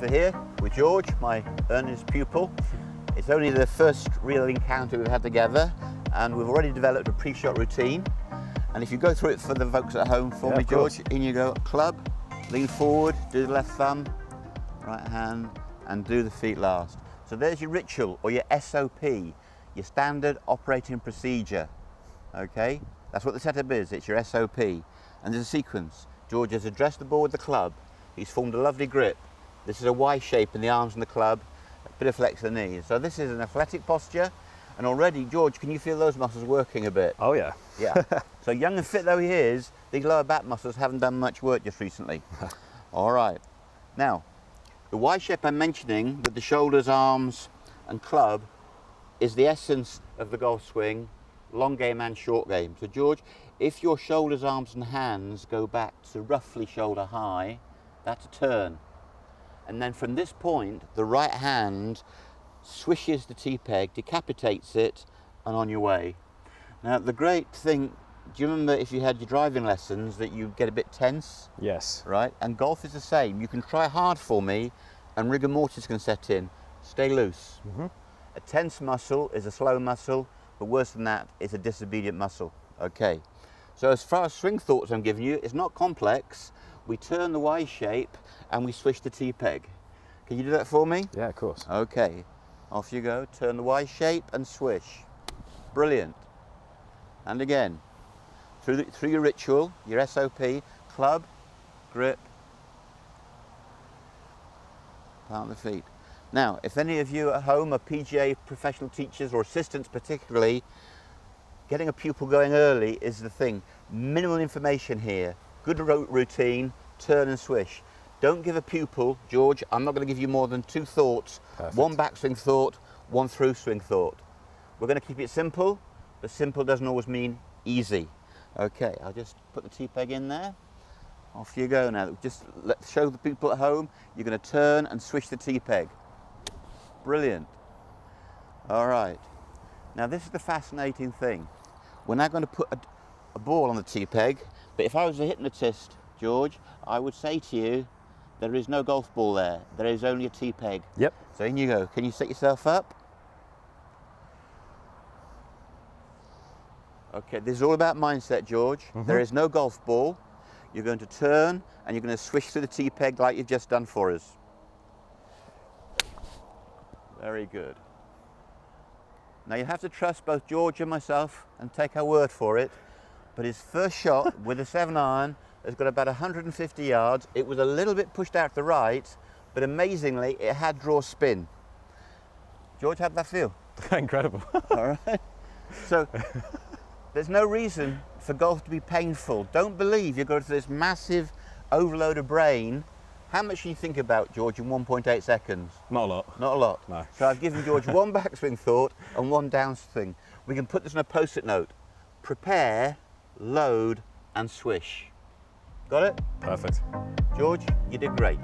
for here with George, my earnest pupil. It's only the first real encounter we've had together, and we've already developed a pre-shot routine. And if you go through it for the folks at home for me, George, in you go. Club, lean forward, do the left thumb, right hand, and do the feet last. So there's your ritual, or your SOP, your standard operating procedure. Okay, that's what the setup is. It's your SOP, and there's a sequence. George has addressed the ball with the club. He's formed a lovely grip. This is a Y shape in the arms and the club, a bit of flex of the knees. So this is an athletic posture, and already, George, can you feel those muscles working a bit? Oh yeah. Yeah. So young and fit though he is, these lower back muscles haven't done much work just recently. All right. Now, the Y shape I'm mentioning with the shoulders, arms, and club is the essence of the golf swing, long game and short game. So George, if your shoulders, arms, and hands go back to roughly shoulder high, that's a turn. And then from this point, the right hand swishes the tee peg, decapitates it, and on your way. Now, the great thing, do you remember if you had your driving lessons that you get a bit tense? Yes. Right? And golf is the same. You can try hard for me, and rigor mortis can set in. Stay loose. A tense muscle is a slow muscle, but worse than that, it's a disobedient muscle. Okay. So as far as swing thoughts I'm giving you, it's not complex. We turn the Y shape and we swish the tee peg. Can you do that for me? Yeah, of course. Okay, off you go. Turn the Y shape and swish. Brilliant. And again, through your ritual, your SOP, club, grip, plant the feet. Now, if any of you at home are P.G.A professional teachers or assistants particularly, getting a pupil going early is the thing. Minimal information here. Good routine, turn and swish. Don't give a pupil, George, I'm not going to give you more than 2 thoughts. Perfect. 1 backswing thought, 1 through swing thought. We're going to keep it simple, but simple doesn't always mean easy. Okay, I'll just put the tee peg in there. Off you go now. Just show the people at home, you're going to turn and swish the tee peg. Brilliant. All right. Now this is the fascinating thing. We're now going to put a ball on the tee peg, but if I was a hypnotist, George, I would say to you, there is no golf ball there. There is only a tee peg. Yep. So in you go. Can you set yourself up? Okay, this is all about mindset, George. There is no golf ball. You're going to turn and you're going to swish through the tee peg like you've just done for us. Very good. Now you have to trust both George and myself and take our word for it, but his first shot with a 7-iron has got about 150 yards. It was a little bit pushed out to the right, but amazingly it had draw spin. George, how did that feel? Incredible. All right. So there's no reason for golf to be painful. Don't believe you're going through this massive overload of brain. How much do you think about, George, in 1.8 seconds? Not a lot. Not a lot. No. So I've given George 1 backswing thought and 1 downswing. We can put this on a post-it note. Prepare, load, and swish. Got it? Perfect. George, you did great.